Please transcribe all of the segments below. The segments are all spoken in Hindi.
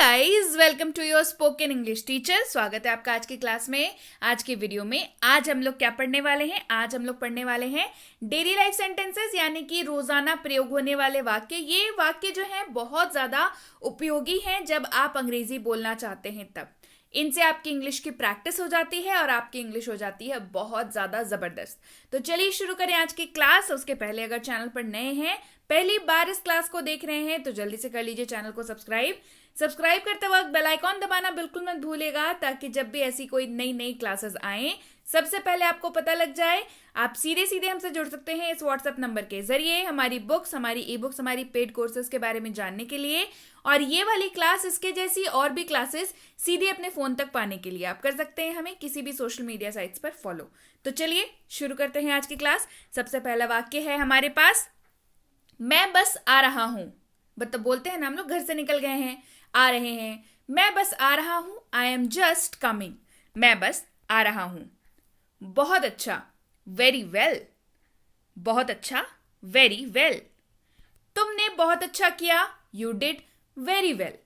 Guys, welcome to your spoken English teacher. स्वागत है आपका आज की क्लास में। आज के वीडियो में आज हम लोग क्या पढ़ने वाले हैं? आज हम लोग पढ़ने वाले हैं डेली लाइफ सेंटेंसेस, यानी कि रोजाना प्रयोग होने वाले वाक्य। ये वाक्य जो है बहुत ज्यादा उपयोगी हैं जब आप अंग्रेजी बोलना चाहते हैं तब। इनसे आपकी इंग्लिश की प्रैक्टिस हो जाती है और आपकी इंग्लिश हो जाती है बहुत ज्यादा जबरदस्त। तो चलिए शुरू करें आज की क्लास। उसके पहले अगर चैनल पर नए हैं, पहली बार इस क्लास को देख रहे हैं, तो जल्दी से कर लीजिए चैनल को सब्सक्राइब करते वक्त बेल आइकॉन दबाना बिल्कुल मत भूलिएगा, ताकि जब भी ऐसी कोई नई क्लासेस आए सबसे पहले आपको पता लग जाए। आप सीधे हमसे जुड़ सकते हैं इस व्हाट्सएप नंबर के जरिए हमारी बुक्स, हमारी ई बुक्स, हमारी पेड कोर्सेज के बारे में जानने के लिए, और ये वाली क्लास, इसके जैसी और भी क्लासेस सीधे अपने फोन तक पाने के लिए आप कर सकते हैं हमें किसी भी सोशल मीडिया साइट्स पर फॉलो। तो चलिए शुरू करते हैं आज की क्लास। सबसे पहला वाक्य है हमारे पास, मैं बस आ रहा हूं। मतलब बोलते हैं ना हम लोग, घर से निकल गए हैं, आ रहे हैं। मैं बस आ रहा हूं, आई एम जस्ट कमिंग। मैं बस आ रहा हूं। बहुत अच्छा, वेरी वेल। बहुत अच्छा, वेरी वेल। तुमने बहुत अच्छा किया, यू डिड वेरी वेल।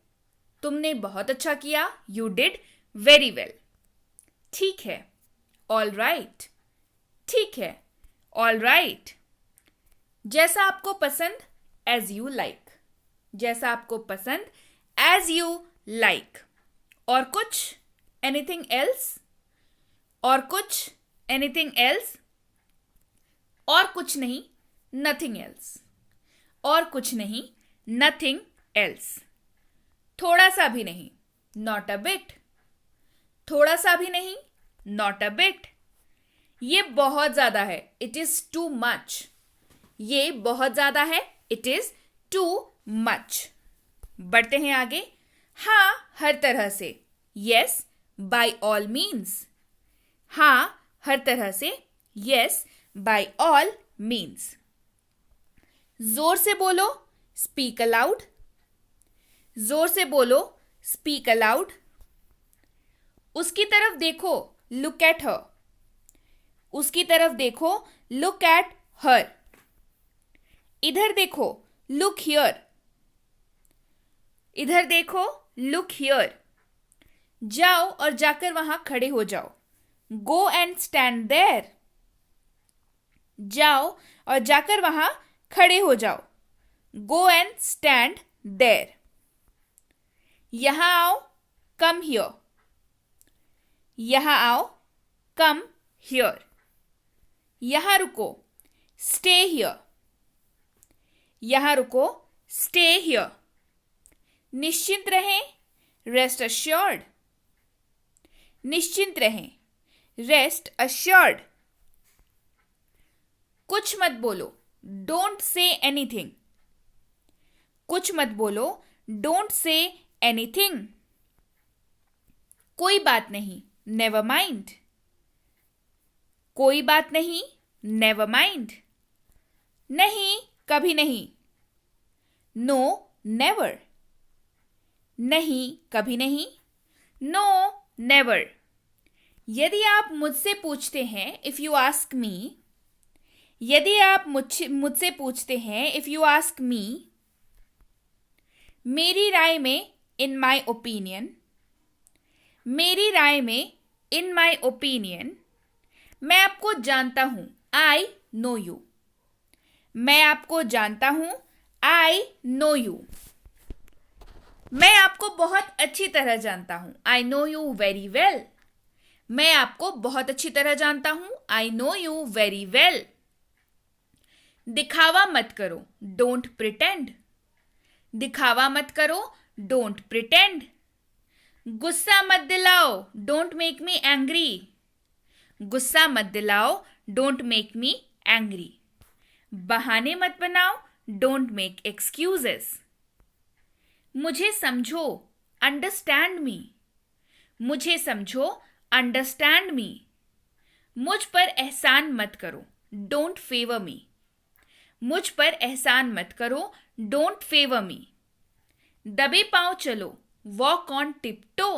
तुमने बहुत अच्छा किया, यू डिड वेरी वेल। ठीक है, ऑल राइट। ठीक है, ऑल राइट। जैसा आपको पसंद, एज यू लाइक। जैसा आपको पसंद, एज यू लाइक। और कुछ, एनीथिंग एल्स। और कुछ, एनीथिंग एल्स। और कुछ नहीं, नथिंग एल्स। और कुछ नहीं, नथिंग एल्स। थोड़ा सा भी नहीं, नॉट अ बिट। थोड़ा सा भी नहीं, नॉट अ बिट। ये बहुत ज्यादा है, इट इज टू मच। ये बहुत ज्यादा है, इट इज टू मच। बढ़ते हैं आगे। हाँ, हर तरह से, यस बाय ऑल मीन्स। हाँ, हर तरह से, यस बाय ऑल मीन्स। जोर से बोलो, स्पीक अलाउड। जोर से बोलो, स्पीक अलाउड। उसकी तरफ देखो, लुक एट हर। उसकी तरफ देखो, लुक एट हर। इधर देखो, लुक हियर। इधर देखो, लुक हियर। जाओ और जाकर वहां खड़े हो जाओ, गो एंड स्टैंड देयर। जाओ और जाकर वहां खड़े हो जाओ, गो एंड स्टैंड देयर। यहां आओ, कम हियर। यहां आओ, कम हियर। यहां रुको, स्टे हियर। यहां रुको, स्टे हियर। निश्चिंत रहें, रेस्ट अश्योर्ड। निश्चिंत रहें, रेस्ट अश्योर्ड। कुछ मत बोलो, डोंट से एनीथिंग। कुछ मत बोलो, डोंट से एनीथिंग। कोई बात नहीं, नेवर माइंड। कोई बात नहीं, नेवर माइंड। नहीं, कभी नहीं, नो नेवर। नहीं, कभी नहीं, नो नेवर। यदि आप मुझसे पूछते हैं, इफ यू आस्क मी। यदि आप मुझसे पूछते हैं, इफ यू आस्क मी, मेरी राय में, इन माई ओपिनियन। मेरी राय में, इन माई ओपिनियन। मैं आपको जानता हूं, आई नो यू। मैं आपको जानता हूं, आई नो यू। मैं आपको बहुत अच्छी तरह जानता हूं, I know you very well. मैं आपको बहुत अच्छी तरह जानता हूं, I know you very well. दिखावा मत करो, डोंट प्रिटेंड। दिखावा मत करो, डोंट प्रिटेंड। गुस्सा मत दिलाओ, डोंट मेक मी एंग्री। गुस्सा मत दिलाओ, डोंट मेक मी एंग्री। बहाने मत बनाओ, डोंट मेक एक्सक्यूजेस। मुझे समझो, अंडरस्टैंड मी। मुझे समझो, अंडरस्टैंड मी। मुझ पर एहसान मत करो, डोंट फेवर मी। मुझ पर एहसान मत करो, डोंट फेवर मी। दबे पांव चलो, वॉक ऑन टिपटो।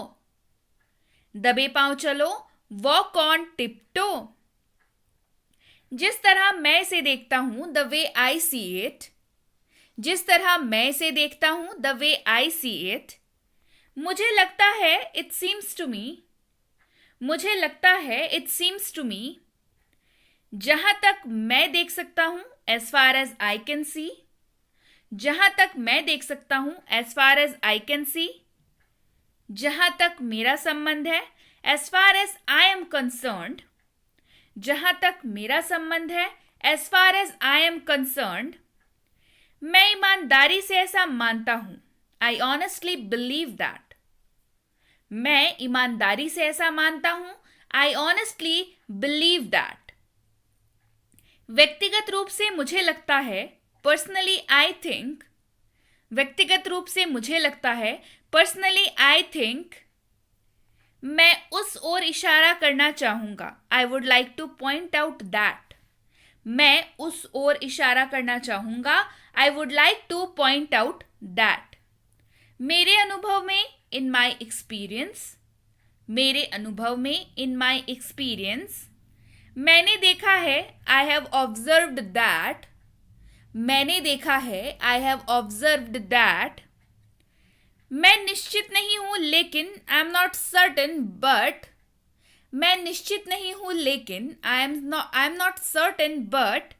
दबे पांव चलो, वॉक ऑन टिपटो। जिस तरह मैं इसे देखता हूं, the way I see it. जिस तरह मैं इसे देखता हूं, the way I see it. मुझे लगता है, इट सीम्स टू मी, मुझे लगता है, इट सीम्स टू मी, जहां तक मैं देख सकता हूं, as far as I can see, जहां तक मैं देख सकता हूं, as far as I can see, जहां तक मेरा संबंध है, as far as I am concerned, जहां तक मेरा संबंध है, as far as I am concerned, मैं ईमानदारी से ऐसा मानता हूं, आई ऑनेस्टली बिलीव दैट, मैं ईमानदारी से ऐसा मानता हूं, आई ऑनेस्टली बिलीव दैट, व्यक्तिगत रूप से मुझे लगता है, पर्सनली आई थिंक, व्यक्तिगत रूप से मुझे लगता है, पर्सनली आई थिंक, मैं उस ओर इशारा करना चाहूंगा, I would like two point out that, मैं उस ओर इशारा करना चाहूंगा, I would like two point out that, मेरे अनुभव में, इन माई एक्सपीरियंस, मेरे अनुभव में, इन माई एक्सपीरियंस, मैंने देखा है, आई हैव ऑब्जर्व्ड दैट, मैंने देखा है, आई हैव ऑब्जर्व्ड दैट, मैं निश्चित नहीं हूं लेकिन, I am not certain but, मैं निश्चित नहीं हूं लेकिन, I am not certain but,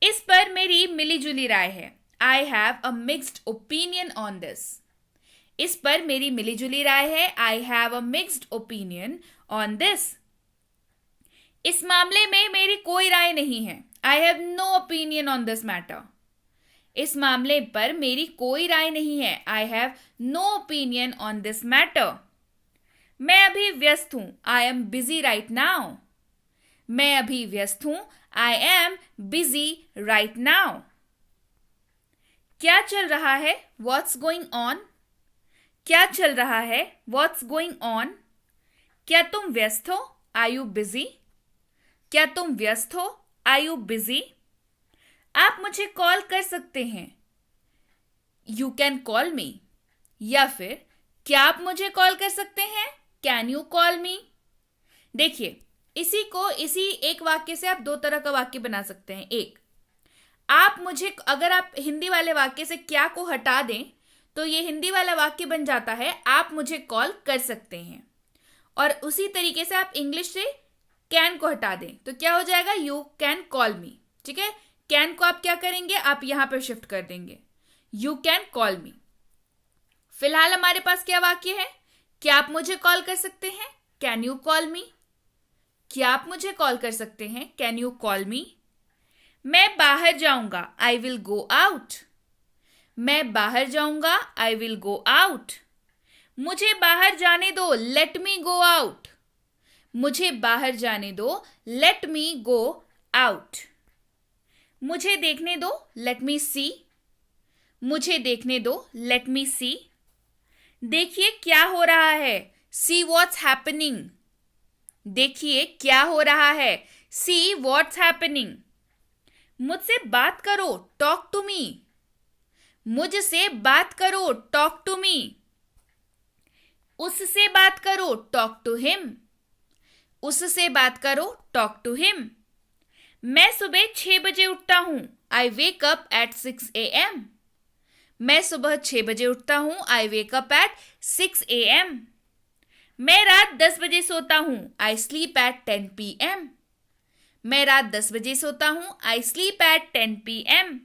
इस पर मेरी मिलीजुली राय है, I have a mixed opinion on this, इस पर मेरी मिलीजुली राय है, I have a mixed opinion on this, इस मामले में मेरी कोई राय नहीं है, I have no opinion on this matter, इस मामले पर मेरी कोई राय नहीं है, I have no opinion on this matter, मैं अभी व्यस्त हूं, I am busy right now, मैं अभी व्यस्त हूं, I am busy right now, क्या चल रहा है, व्हाट्स गोइंग ऑन, क्या चल रहा है, व्हाट्स गोइंग ऑन, क्या तुम व्यस्त हो, आर यू बिजी, क्या तुम व्यस्त हो, आर यू बिजी, आप मुझे कॉल कर सकते हैं, यू कैन कॉल मी, या फिर क्या आप मुझे कॉल कर सकते हैं, कैन यू कॉल मी। देखिए, इसी एक वाक्य से आप दो तरह का वाक्य बना सकते हैं। एक, आप मुझे, अगर आप हिंदी वाले वाक्य से क्या को हटा दें तो ये हिंदी वाला वाक्य बन जाता है, आप मुझे कॉल कर सकते हैं, और उसी तरीके से आप इंग्लिश से कैन को हटा दें तो क्या हो जाएगा, यू कैन कॉल मी। ठीक है, कैन को आप क्या करेंगे, आप यहां पर शिफ्ट कर देंगे, यू कैन कॉल मी। फिलहाल हमारे पास क्या वाक्य है, क्या आप मुझे कॉल कर सकते हैं, कैन यू कॉल मी, क्या आप मुझे कॉल कर सकते हैं, कैन यू कॉल मी। मैं बाहर जाऊंगा, आई विल गो आउट, मैं बाहर जाऊंगा, आई विल गो आउट, मुझे बाहर जाने दो, लेट मी गो आउट, मुझे बाहर जाने दो, लेट मी गो आउट, मुझे देखने दो, लेट मी सी, मुझे देखने दो, लेट मी सी, देखिए क्या हो रहा है, सी व्हाट्स हैपनिंग, देखिए क्या हो रहा है, सी व्हाट्स हैपनिंग, मुझसे बात करो, टॉक टू मी, मुझसे बात करो, टॉक टू मी, उससे बात करो, टॉक टू हिम, उससे बात करो, टॉक टू हिम, मैं सुबह 6 बजे उठता हूं, आई वेक अप एट 6 AM, मैं सुबह 6 बजे उठता हूं, आई वेक अप एट 6 AM, मैं रात 10 बजे सोता हूं, आई स्लीप एट 10 PM, मैं रात 10 बजे सोता हूं, आई स्लीप एट 10 PM,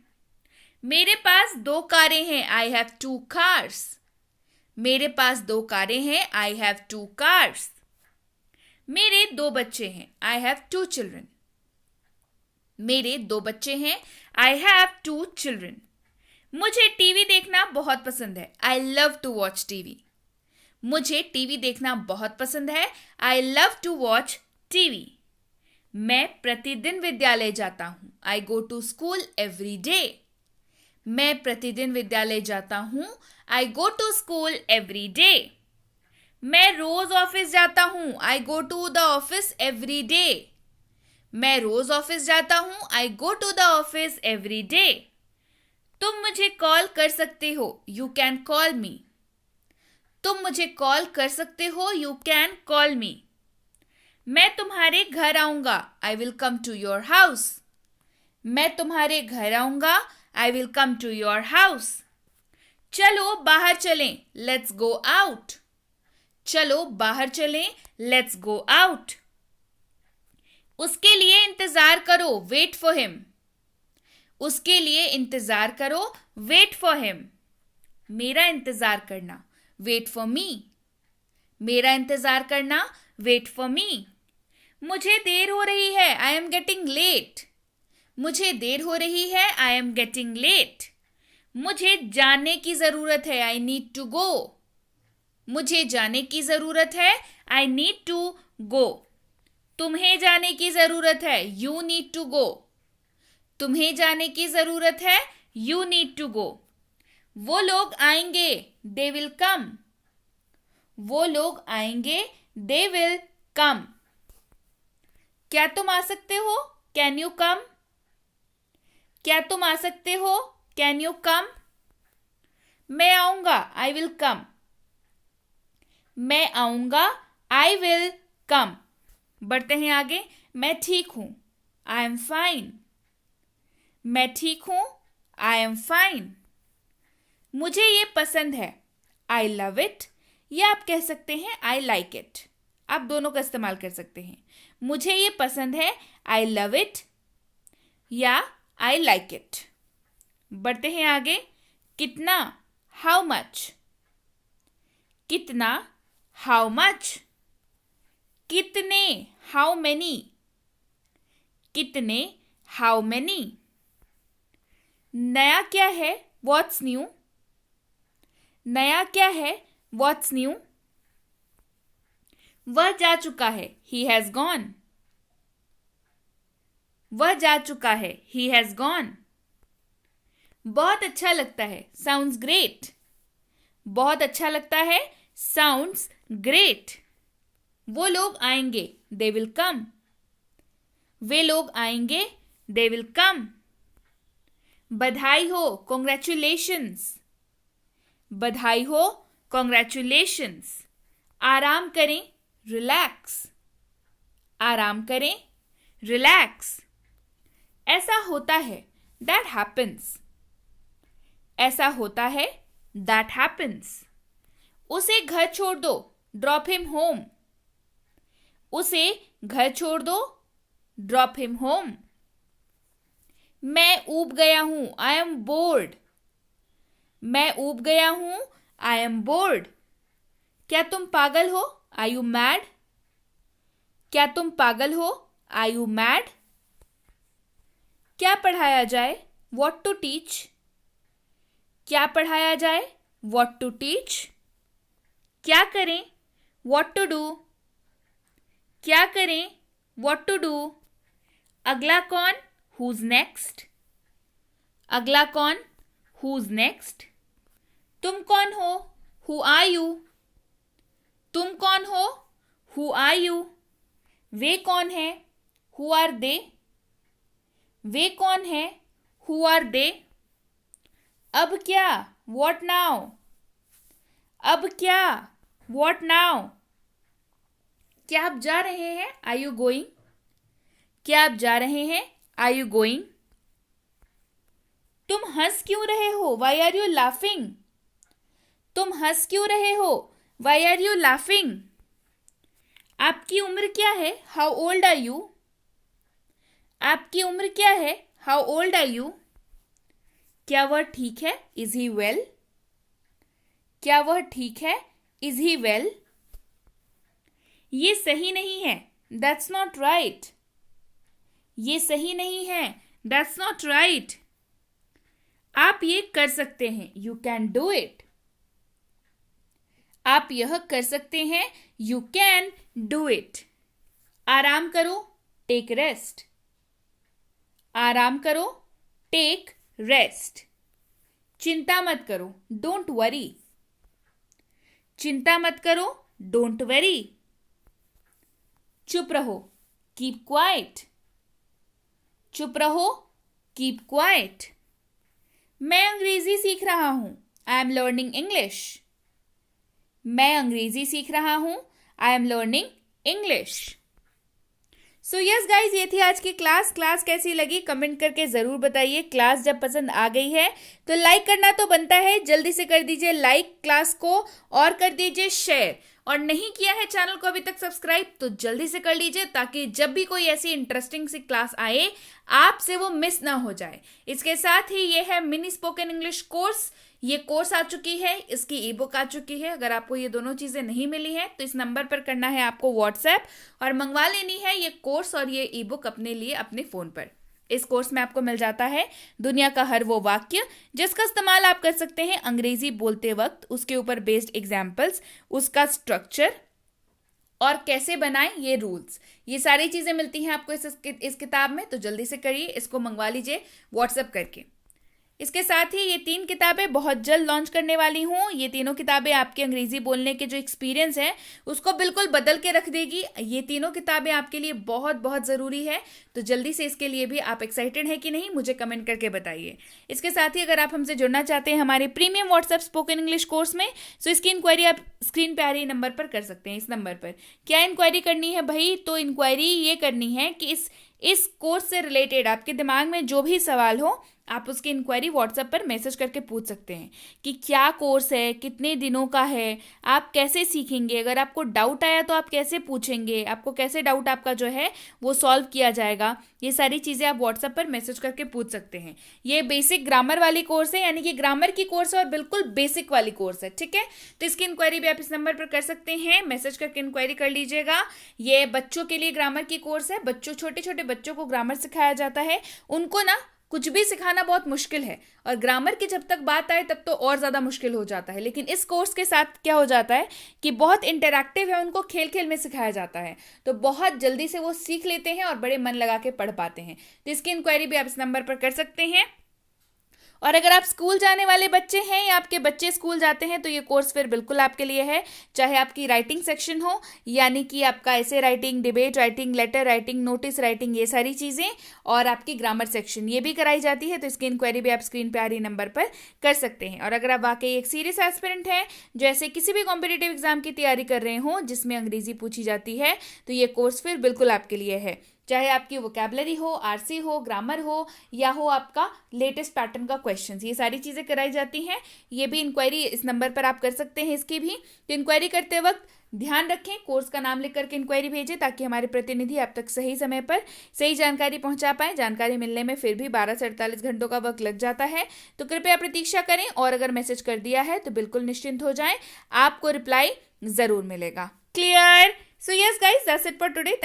मेरे पास 2 कारें हैं, आई हैव 2 कार्स, मेरे पास 2 कारें हैं, आई हैव 2 कार्स, मेरे 2 बच्चे हैं, आई हैव 2 चिल्ड्रन, मेरे 2 बच्चे हैं, आई हैव 2 चिल्ड्रन, मुझे टीवी देखना बहुत पसंद है, I love to watch TV, मुझे टीवी देखना बहुत पसंद है, I love to watch TV, मैं प्रतिदिन विद्यालय जाता हूं, I go to school every day, मैं प्रतिदिन विद्यालय जाता हूं, I go to school every day, मैं रोज ऑफिस जाता हूं, I go to the office every day, मैं रोज ऑफिस जाता हूं, I go to the office every day, तुम मुझे कॉल कर सकते हो, यू कैन कॉल मी, तुम मुझे कॉल कर सकते हो, यू कैन कॉल मी, मैं तुम्हारे घर आऊंगा, I will come to your house, मैं तुम्हारे घर आऊंगा, I will come to your house, चलो बाहर चलें, लेट्स गो आउट। चलो बाहर चलें, लेट्स गो आउट। उसके लिए इंतजार करो, वेट फॉर हिम। उसके लिए इंतजार करो, वेट फॉर हिम। मेरा इंतजार करना, वेट फॉर मी। मेरा इंतजार करना, वेट फॉर मी। मुझे देर हो रही है, आई एम गेटिंग लेट। मुझे देर हो रही है, आई एम गेटिंग लेट। मुझे जाने की जरूरत है, आई नीड टू गो। मुझे जाने की जरूरत है, आई नीड टू गो। तुम्हें जाने की जरूरत है, यू नीड टू गो। तुम्हें जाने की जरूरत है, यू नीड टू गो। वो लोग आएंगे, दे विल कम। वो लोग आएंगे, दे विल कम। क्या तुम आ सकते हो, कैन यू कम। क्या तुम आ सकते हो, कैन यू कम। मैं आऊंगा, आई विल कम। मैं आऊंगा, आई विल कम। बढ़ते हैं आगे। मैं ठीक हूं, आई एम फाइन। मैं ठीक हूं, आई एम फाइन। मुझे ये पसंद है, आई लव इट। या आप कह सकते हैं आई लाइक इट। आप दोनों का इस्तेमाल कर सकते हैं। मुझे ये पसंद है, आई लव इट, या आई लाइक इट। बढ़ते हैं आगे। कितना, हाउ मच। कितना, हाउ मच। कितने, हाउ मेनी। कितने, हाउ मेनी। नया क्या है, व्हाट्स न्यू। नया क्या है, व्हाट्स न्यू। वह जा चुका है, ही हैज गॉन। वह जा चुका है, ही हैज गॉन। बहुत अच्छा लगता है, साउंड्स ग्रेट। बहुत अच्छा लगता है, साउंड्स ग्रेट। वो लोग आएंगे, दे विल कम। वे लोग आएंगे, दे विल कम। बधाई हो, कॉन्ग्रेचुलेशंस। बधाई हो, कॉन्ग्रेचुलेशंस। आराम करें, रिलैक्स। आराम करें, रिलैक्स। ऐसा होता है, दैट हैपन्स। ऐसा होता है, दैट हैपन्स। उसे घर छोड़ दो, ड्रॉप हिम होम। उसे घर छोड़ दो, ड्रॉप हिम होम। मैं ऊब गया हूं, आई एम बोर्ड। मैं ऊब गया हूं, आई एम बोर्ड। क्या तुम पागल हो, आर यू मैड। क्या तुम पागल हो, आर यू मैड। क्या पढ़ाया जाए, व्हाट टू टीच। क्या पढ़ाया जाए, व्हाट टू टीच। क्या करें, व्हाट टू डू। क्या करें, व्हाट टू डू। अगला कौन, हुज नेक्स्ट। अगला कौन, हुज नेक्स्ट। तुम कौन हो, हु आर यू। तुम कौन हो, हु आर यू। वे कौन है, हु आर दे। वे कौन है, हु आर दे। अब क्या, व्हाट नाउ। अब क्या, व्हाट नाउ। क्या आप जा रहे हैं, आर यू गोइंग। क्या आप जा रहे हैं, आर यू गोइंग। तुम हंस क्यों रहे हो, वाई आर यू लाफिंग। तुम हंस क्यों रहे हो, वाई आर यू लाफिंग। आपकी उम्र क्या है, हाउ ओल्ड आर यू। आपकी उम्र क्या है, हाउ ओल्ड आर यू। क्या वह ठीक है, इज ही वेल। क्या वह ठीक है, इज ही वेल। ये सही नहीं है, दैट्स नॉट राइट। ये सही नहीं है, दैट्स नॉट राइट। आप ये कर सकते हैं, यू कैन डू इट। आप यह कर सकते हैं, यू कैन डू इट। आराम करो, टेक रेस्ट। आराम करो, टेक रेस्ट। चिंता मत करो, डोंट वरी। चिंता मत करो, डोंट वरी। चुप रहो, कीप क्वाइट। चुप रहो, कीप क्वाइट। मैं अंग्रेजी सीख रहा हूं, आई एम लर्निंग इंग्लिश। मैं अंग्रेजी सीख रहा हूं, I am learning English. So yes guys, ये थी आज की क्लास कैसी लगी कमेंट करके ज़रूर बताइए। क्लास जब पसंद आ गई है तो लाइक करना तो बनता है, जल्दी से कर दीजिए लाइक क्लास को और कर दीजिए शेयर। और नहीं किया है चैनल को अभी तक सब्सक्राइब तो जल्दी से कर लीजिए, ताकि जब भी कोई ऐसी इंटरेस्टिंग सी क्लास आए आपसे वो मिस ना हो जाए। इसके साथ ही ये है मिनी स्पोकन इंग्लिश कोर्स, ये कोर्स आ चुकी है, इसकी ई बुक आ चुकी है। अगर आपको ये दोनों चीज़ें नहीं मिली हैं तो इस नंबर पर करना है आपको व्हाट्सएप और मंगवा लेनी है ये कोर्स और ये ई बुक अपने लिए अपने फ़ोन पर। इस कोर्स में आपको मिल जाता है दुनिया का हर वो वाक्य जिसका इस्तेमाल आप कर सकते हैं अंग्रेजी बोलते वक्त, उसके ऊपर बेस्ड एग्जाम्पल्स, उसका स्ट्रक्चर और कैसे बनाएं ये रूल्स, ये सारी चीज़ें मिलती हैं आपको इस किताब में। तो जल्दी से करिए, इसको मंगवा लीजिए व्हाट्सएप करके। इसके साथ ही ये 3 किताबें बहुत जल्द लॉन्च करने वाली हूँ। ये तीनों किताबें आपके अंग्रेजी बोलने के जो एक्सपीरियंस है उसको बिल्कुल बदल के रख देगी। ये तीनों किताबें आपके लिए बहुत बहुत ज़रूरी है, तो जल्दी से इसके लिए भी आप एक्साइटेड हैं कि नहीं मुझे कमेंट करके बताइए। इसके साथ ही अगर आप हमसे जुड़ना चाहते हैं हमारे premium WhatsApp spoken English course में, तो इसकी इंक्वायरी आप स्क्रीन पे आ रही नंबर पर कर सकते हैं। इस नंबर पर क्या इंक्वायरी करनी है भाई? तो इंक्वायरी ये करनी है कि इस कोर्स से रिलेटेड आपके दिमाग में जो भी सवाल हो आप उसकी इंक्वायरी व्हाट्सएप पर मैसेज करके पूछ सकते हैं कि क्या कोर्स है, कितने दिनों का है, आप कैसे सीखेंगे। अगर आपको डाउट आया तो आप कैसे पूछेंगे, आपको कैसे डाउट आपका जो है वो सॉल्व किया जाएगा, ये सारी चीज़ें आप व्हाट्सएप पर मैसेज करके पूछ सकते हैं। ये बेसिक ग्रामर वाली कोर्स है, यानी कि ग्रामर की कोर्स है और बिल्कुल बेसिक वाली कोर्स है, ठीक है। तो इसकी इंक्वायरी भी आप इस नंबर पर कर सकते हैं, मैसेज करके इंक्वायरी कर लीजिएगा। ये बच्चों के लिए ग्रामर की कोर्स है, छोटे छोटे बच्चों को ग्रामर सिखाया जाता है। उनको ना कुछ भी सिखाना बहुत मुश्किल है, और ग्रामर की जब तक बात आए तब तो और ज़्यादा मुश्किल हो जाता है। लेकिन इस कोर्स के साथ क्या हो जाता है कि बहुत इंटरैक्टिव है, उनको खेल खेल में सिखाया जाता है, तो बहुत जल्दी से वो सीख लेते हैं और बड़े मन लगा के पढ़ पाते हैं। तो इसकी इंक्वायरी भी आप इस नंबर पर कर सकते हैं। और अगर आप स्कूल जाने वाले बच्चे हैं या आपके बच्चे स्कूल जाते हैं तो ये कोर्स फिर बिल्कुल आपके लिए है। चाहे आपकी राइटिंग सेक्शन हो, यानी कि आपका ऐसे writing, debate writing, letter writing, notice writing, ये सारी चीज़ें, और आपकी ग्रामर सेक्शन ये भी कराई जाती है। तो इसकी इंक्वायरी भी आप स्क्रीन पे आ रही नंबर पर कर सकते हैं। और अगर आप वाकई एक सीरियस एस्पिरेंट हैं जो ऐसे किसी भी कॉम्पिटिटिव एग्जाम की तैयारी कर रहे हों जिसमें अंग्रेजी पूछी जाती है, तो ये कोर्स फिर बिल्कुल आपके लिए है। चाहे आपकी वोकैबुलरी हो, आरसी हो, ग्रामर हो, या हो आपका लेटेस्ट पैटर्न का क्वेश्चंस, ये सारी चीज़ें कराई जाती हैं। ये भी इंक्वायरी इस नंबर पर आप कर सकते हैं इसकी भी। तो इंक्वायरी करते वक्त ध्यान रखें, कोर्स का नाम लिख करके इंक्वायरी भेजें, ताकि हमारे प्रतिनिधि आप तक सही समय पर सही जानकारी पहुंचा पाएं। जानकारी मिलने में फिर भी 12 से 48 घंटों का वक्त लग जाता है, तो कृपया प्रतीक्षा करें। और अगर मैसेज कर दिया है तो बिल्कुल निश्चिंत हो जाएं, आपको रिप्लाई ज़रूर मिलेगा। Clear? So yes guys, that's it for today.